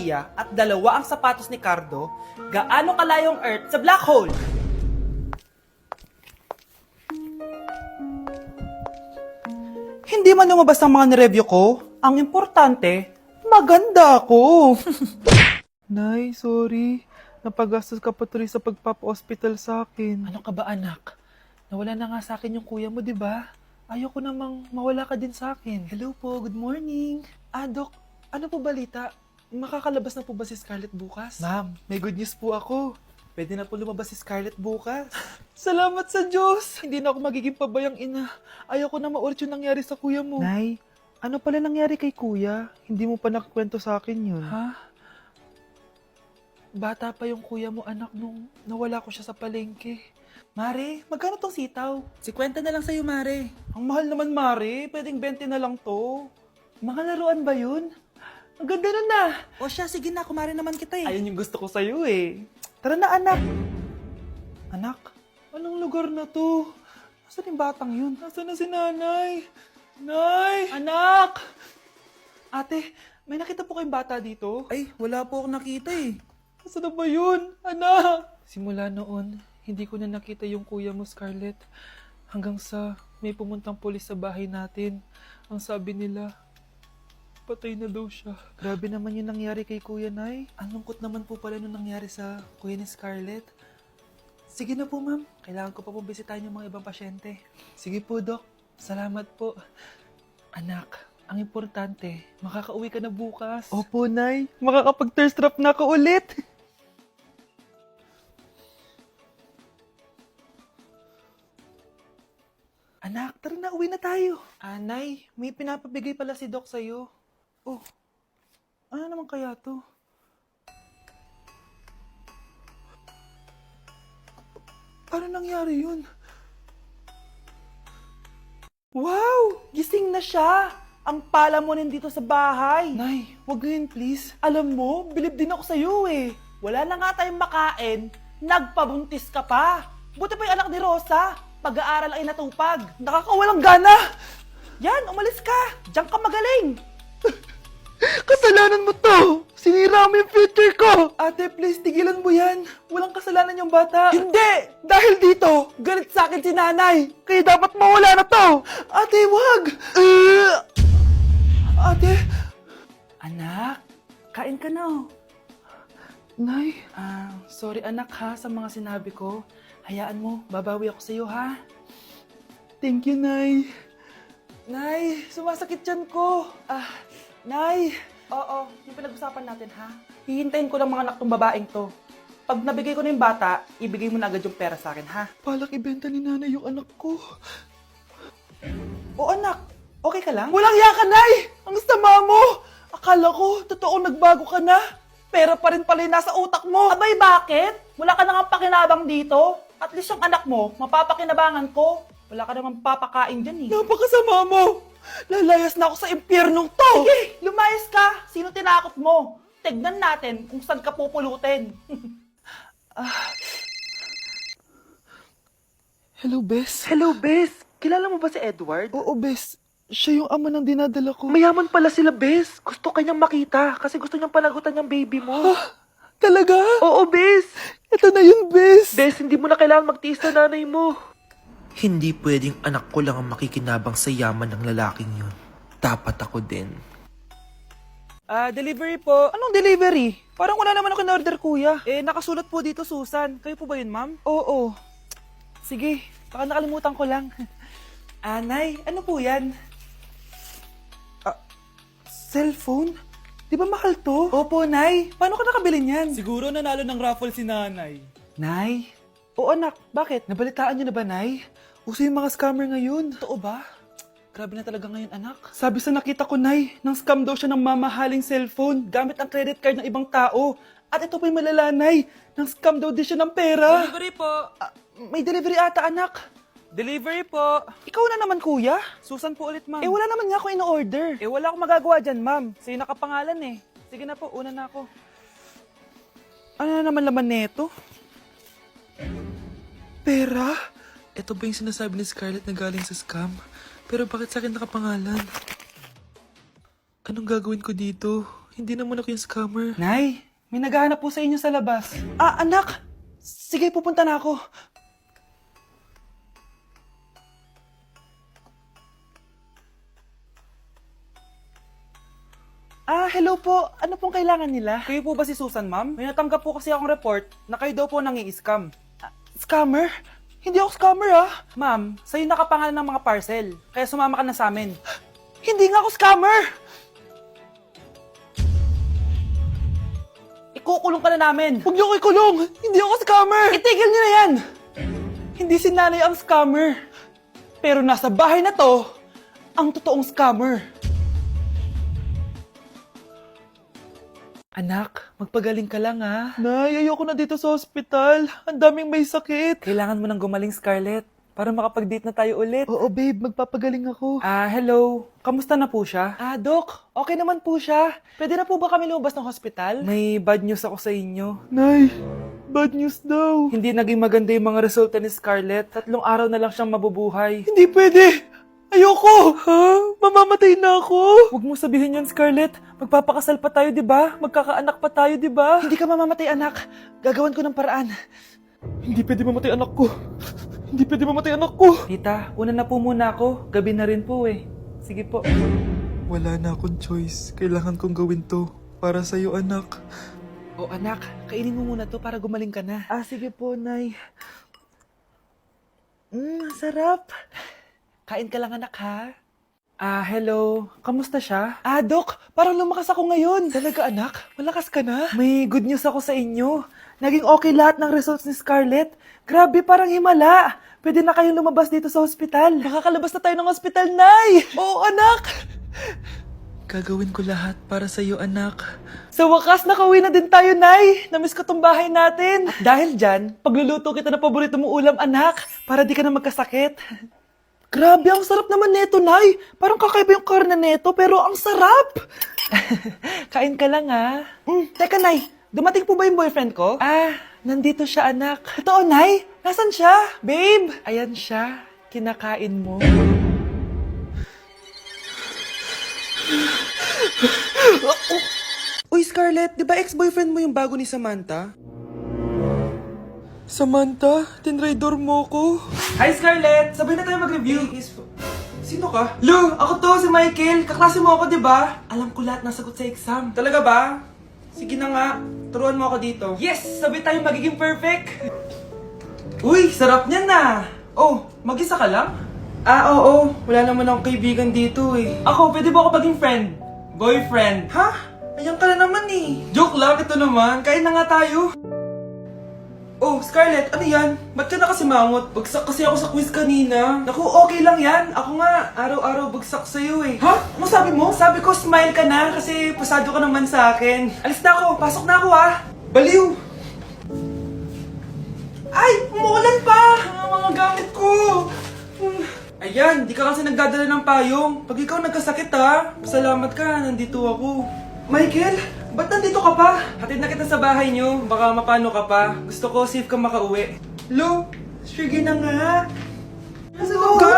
at dalawa ang sapatos ni Cardo, gaano kalayong Earth sa black hole? Hindi man lumabas ang mga nireview ko, ang importante, maganda ako. Nay, sorry. Napagastos ka pa tuloy sa pagpapa-hospital sa akin. Ano ka ba anak? Nawala na nga sa akin yung kuya mo, di ba? Ayoko namang mawala ka din sa akin. Hello po, good morning. Dok, ano po balita? Makakalabas na po ba si Scarlett bukas? Ma'am, may good news po ako. Pwede na po lumabas si Scarlett bukas. Salamat sa Diyos! Hindi na ako magiging pabayang ina. Ayoko na maulit yung nangyari sa kuya mo. Nay, ano pala nangyari kay kuya? Hindi mo pa nakakwento sa akin yun. Ha? Bata pa yung kuya mo, anak, nung nawala ko siya sa palengke. Mare, magkano tong sitaw? 50 na lang sa'yo, Mare. Ang mahal naman, Mare. Pwedeng 20 na lang to. Mga laruan ba yun? Ang ganda nun na. O siya, sige na, kumare naman kita eh. Ayun yung gusto ko sa'yo eh. Tara na, anak. Anak, anong lugar na to? Nasaan yung batang yun? Nasaan na si nanay? Nay! Anak! Ate, may nakita po kayong bata dito? Ay, wala po akong nakita eh. Nasaan na ba yun? Anak! Simula noon, hindi ko na nakita yung kuya mo, Scarlett. Hanggang sa may pumuntang pulis sa bahay natin. Ang sabi nila, patay na daw siya. Grabe naman yung nangyari kay kuya, Nay. Ang lungkot naman po pala nung nangyari sa kuya ni Scarlett. Sige na po, ma'am. Kailangan ko pa pong bisitahin yung mga ibang pasyente. Sige po, Dok. Salamat po. Anak, ang importante, makakauwi ka na bukas. Opo, Nay. Makakapag-thirst trap na ako ulit. Anak, tara na, uwi na tayo. Nay, may pinapabigay pala si Doc sa'yo. Oh, ano naman kaya to? Ano nangyari yun? Wow! Gising na siya! Ang pala mo nandito sa bahay. Nay, wag ngayon please. Alam mo, bilib din ako sa'yo eh. Wala na nga tayong makain, nagpabuntis ka pa. Buti pa yung anak ni Rosa, pag-aaral ay natupag. Nakakawalang gana! Yan, umalis ka! Diyan ka magaling! Kasalanan mo to! Sinira mo yung future ko! Ate, please, tigilan mo yan. Walang kasalanan yung bata. Hindi! Dahil dito, galit sa akin si nanay. Kaya dapat mawala na to! Ate, wag! Ate! Anak, kain ka na. Nay, Sorry anak ha sa mga sinabi ko. Hayaan mo, babawi ako sa'yo ha. thank you, Nay. Nay, sumasakit yan ko. Nay. Oo, yung pinag-usapan natin ha. Hihintayin ko lang mga anak tong babaeng to. Pag nabigay ko na yung bata, ibigay mo na agad yung pera sa akin ha. Palak ibenta ni nanay yung anak ko. O anak, okay ka lang? Walang iya ka, Nay! Ang sama mo! Akala ko, totoo nagbago ka na. Pera pa rin pala yung nasa utak mo. Abay, bakit? Wala ka nang pakinabang dito. At least yung anak mo, mapapakinabangan ko. Wala ka namang papakain dyan eh. Napakasama mo! Lalayas na ako sa impyernong to! Sige, lumayas ka! Sino tinakot mo? Tignan natin kung saan ka pupulutin. Hello, Bes. Hello, Bes! Kilala mo ba si Edward? Oo, Bes. Siya yung ama ng dinadala ko. Mayaman pala sila, Bes. Gusto kanyang makita kasi gusto niyang panagutan yung baby mo. Talaga? Oo, Bes. Ito na yun, Bes. Bes, hindi mo na kailangan magtiis na nanay mo. Hindi pwedeng anak ko lang ang makikinabang sa yaman ng lalaking yun. Dapat ako din. Delivery po. Anong delivery? Parang wala naman ako in-order, kuya. Nakasulat po dito, Susan. Kayo po ba yun, ma'am? Oo. Sige, baka nakalimutan ko lang. Nay, ano po yan? Cellphone? Di ba mahal to? Opo, Nay. Paano ka nakabili niyan? Siguro nanalo ng raffle si nanay. Nay? Oo, anak. Bakit? Nabalitaan niyo na ba, Nay? Uso yung mga scammer ngayon. Totoo ba? Grabe na talaga ngayon, anak. Sabi sa nakita ko, Nay, nang scam daw siya ng mamahaling cellphone gamit ang credit card ng ibang tao. At ito pa yung malala, Nay. Nang scam daw din siya ng pera. Delivery po. May delivery ata, anak. Delivery po. Ikaw na naman, kuya. Susan po ulit, ma'am. Wala naman nga ako in-order. Wala akong magagawa dyan, ma'am. Sa'yo nakapangalan eh. Sige na po, una na ako. Ano na naman laman neto? Pera? Ito ba yung sinasabi ni Scarlett na galing sa scam? Pero bakit sa akin nakapangalan? Anong gagawin ko dito? Hindi naman ako yung scammer. Nay, may naghahanap po sa inyo sa labas. Ah, anak! Sige, pupunta na ako. Ah, hello po. Ano pong kailangan nila? Kayo po ba si Susan, ma'am? May natanggap po kasi akong report na kayo daw po nangi-scam. Scammer? Hindi ako scammer, ah. Ma'am, sa'yo nakapangalan ng mga parcel. Kaya sumama ka na sa amin. Hindi nga ako scammer! Ikukulong ka na namin. Huwag niyo ko ikulong! Hindi ako scammer! Itigil niyo na yan! Hindi si nanay ang scammer. Pero nasa bahay na to, ang totoong scammer. Anak, magpagaling ka lang ha. Nay, ayoko na dito sa hospital. Ang daming may sakit. Kailangan mo nang gumaling, Scarlett, para makapag-date na tayo ulit. Oo, babe. Magpapagaling ako. Ah, hello. Kamusta na po siya? Ah, Doc, okay naman po siya. Pwede na po ba kami lumabas ng hospital? May bad news ako sa inyo. Nay, bad news daw. Hindi naging maganda yung mga resulta ni Scarlett. 3 araw na lang siyang mabubuhay. Hindi pwede. Ayoko. Ha? Mamamatay na ako. Huwag mo sabihin yun, Scarlett. Magpapakasal pa tayo, di ba? Magkakaanak pa tayo, di ba? Hindi ka mamamatay, anak. Gagawan ko ng paraan. Hindi pwede mamatay anak ko. Hindi pwede mamatay anak ko. Tita, una na po muna ako. Gabi na rin po eh. Sige po. Wala na akong choice. Kailangan kong gawin to. Para sa'yo, anak. O anak, kainin mo muna to para gumaling ka na. Ah, sige po, Nay. Sarap. Kain ka lang, anak, ha? Ah, hello. Kamusta siya? Ah, Doc, parang lumakas ako ngayon. Talaga, anak? Malakas ka na? May good news ako sa inyo. Naging okay lahat ng results ni Scarlett. Grabe, parang himala. Pwede na kayong lumabas dito sa hospital. Makakalabas na tayo ng hospital, Nay! Oo, anak! Gagawin ko lahat para sa'yo, anak. Sa wakas, nakauwi na din tayo, Nay. Namiss ko tong bahay natin. At dahil dyan, pagluluto kita ng paborito mong ulam, anak, para di ka na magkasakit. Grabe, ang sarap naman neto, Nay. Parang kakaiba yung karne neto, pero ang sarap. Kain ka lang, ha? Teka, Nay. Dumating po ba yung boyfriend ko? Ah, nandito siya, anak. Totoo, Nay? Nasaan siya? Babe! Ayan siya. Kinakain mo. Uy, Scarlett, di ba ex-boyfriend mo yung bago ni Samantha? Samantha, tinraidor mo ko. Hi, Scarlett! Sabay na tayo mag-review. Sino ka? Lou, ako to, si Michael. Kaklase mo ako, di ba? Alam ko lahat ng sagot sa exam. Talaga ba? Sige na nga. Turuan mo ako dito. Yes! Sabay tayo magiging perfect! Uy, sarap niyan na! Oh, mag-isa ka lang? Ah, oo. Wala naman akong kaibigan dito eh. Ako, pwede ba ako maging friend? Boyfriend? Ha? Ayan ka na naman eh. Joke lang, ito naman. Kain na nga tayo. Oh, Scarlett, ano yan? Ba't ka na kasi mangot? Bagsak kasi ako sa quiz kanina. Naku, okay lang yan. Ako nga, araw-araw bagsak sa'yo eh. Ha? Ano sabi mo? Sabi ko, smile ka na kasi pasado ka naman sa akin. Alis na ako, pasok na ako ah. Baliw! Ay, umuulan pa! Ang mga gamit ko! Ayan, di ka kasi nagdadala ng payong. Pag ikaw nagkasakit ha, salamat ka, nandito ako. Michael, ba't nandito ka pa? Hatid na kita sa bahay niyo, baka mapano ka pa. Gusto ko safe ka makauwi. Lo, sige na nga. Ano ka?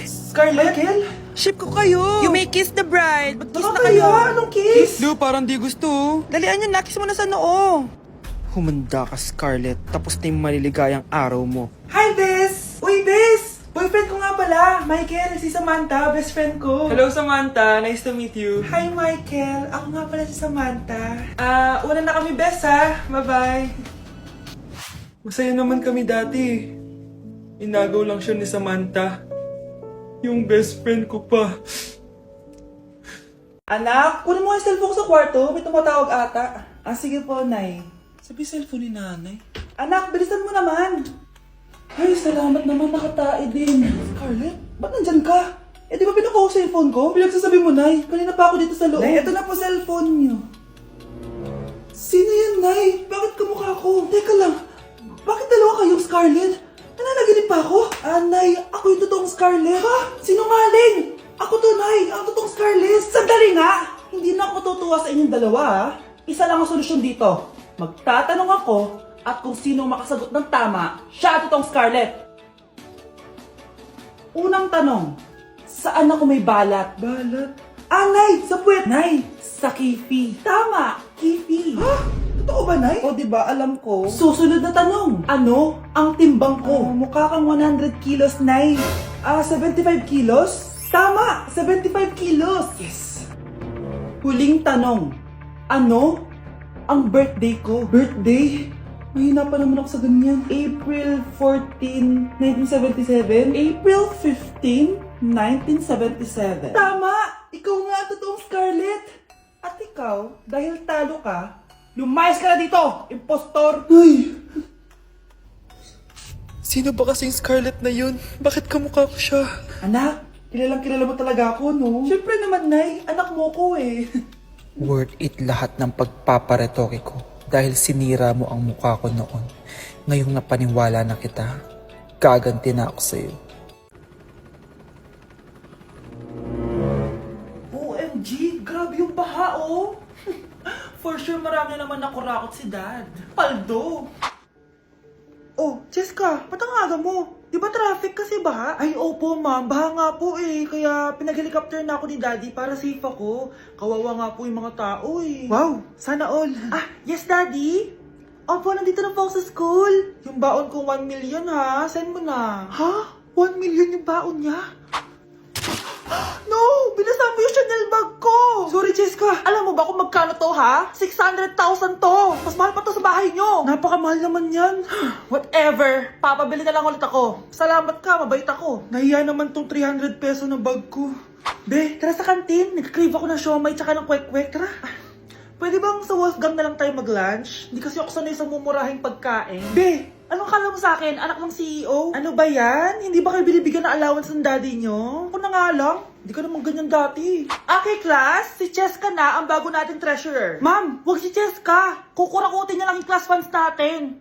Scarlett? Michael? Ship ko kayo! You may kiss the bride! Mag-kiss na kayo! Anong kiss? Lu, parang di gusto. Dalian nyo na, kiss mo na sa noo! Humanda ka, Scarlett. Tapos na yung maliligayang araw mo. Hi, Bes! Uy, Bes! Boyfriend ko nga pala, Michael, si Samantha, best friend ko. Hello, Samantha. Nice to meet you. Hi, Michael. Ako nga pala si Samantha. Una na kami, Bes, ha? Bye-bye. Masaya naman kami dati. Inagaw lang siya ni Samantha. Yung best friend ko pa. Anak, kunin mo yung cellphone ko sa kwarto. May tumatawag ata. Ah, sige po, Nay. Sabi cellphone ni Nanay. Anak, bilisan mo naman. Ay, salamat naman, nakatae din. Scarlett, ba't nandyan ka? Eh, di ba pinukuha ko sa cellphone ko? Pinagsasabi mo, Nay. Kanina pa ako dito sa loob. Nay, eto na po cellphone niyo. Sino yan, Nay? Bakit kamukha ko? Teka lang, bakit dalawa kayong Scarlett? Nananaginip pa ako? Ah, Nay, ako yung totoong Scarlett. Ha? Sinungaling! Ako to, Nay, ang totoong Scarlett. Sandali nga! Hindi na ako tutuwa sa inyong dalawa, ha? Isa lang ang solusyon dito. Magtatanong ako at kung sino makasagot ng tama, siya totoong Scarlett. Unang tanong, saan ako may balat? Balat? Nay! Sa puwet! Nay! Sa kifi. Tama! Kifi. Ha? Totoo ba, Nay? O, diba, alam ko. Susunod na tanong. Ano ang timbang ko? Mukha kang 100 kilos, Nay. 75 kilos? Tama! 75 kilos! Yes! Huling tanong. Ano ang birthday ko? Birthday? Mahina pa naman ako sa ganyan. April 14, 1977? April 15, 1977. Tama! Ikaw nga ang totoong Scarlett! At ikaw, dahil talo ka, lumayas ka na dito, impostor! Ay! Sino ba kasing Scarlett na yun? Bakit kamukha ko siya? Anak, kilalang kilala mo talaga ako, no? Siyempre naman, Nay. Anak mo ko eh. Worth it lahat ng pagpaparetoke ko dahil sinira mo ang mukha ko noon. Ngayong napaniwala na kita, gaganti na ako sa'yo. OMG, grabe yung baha, oh. For sure, marami naman nakurakot si Dad. Paldo. Oh, Cheska, ba't ang aga mo? Di ba traffic kasi baha? Ay, opo, ma'am. Baha nga po eh. Kaya pinag-helicopter na ako ni Daddy para safe ako. Kawawa nga po yung mga tao eh. Wow, sana all. Yes, Daddy? Opo, nandito na po ako sa school. Yung baon kong 1 million ha. Send mo na. Ha? 1 million yung baon niya? No! Binasa mo yung Chanel bag ko! Sorry, Cheska. Alam mo ba kung magkano to, ha? 600,000 to! Mas mahal pa to sa bahay nyo! Napakamahal naman yan. Whatever. Papabili na lang ulit ako. Salamat ka, mabait ako. Nahiya naman tong 300 peso na bag ko. Be, tara sa kantin. Nag-crave ako ng siomay tsaka ng kwek-kwek. Tara. Pwede bang sa Wolfgang na lang tayo mag-lunch? Hindi kasi ako sanay sa mumurahing pagkain. Be! Anong kala mo sa akin? Anak ng CEO? Ano ba yan? Hindi ba kayo binibigyan ng allowance ng daddy nyo? Ako na nga lang. Hindi ka naman ganyan dati. Okay, class. Si Cheska na ang bago nating treasurer. Ma'am, wag si Cheska. Kukurakutin niya lang yung class funds natin.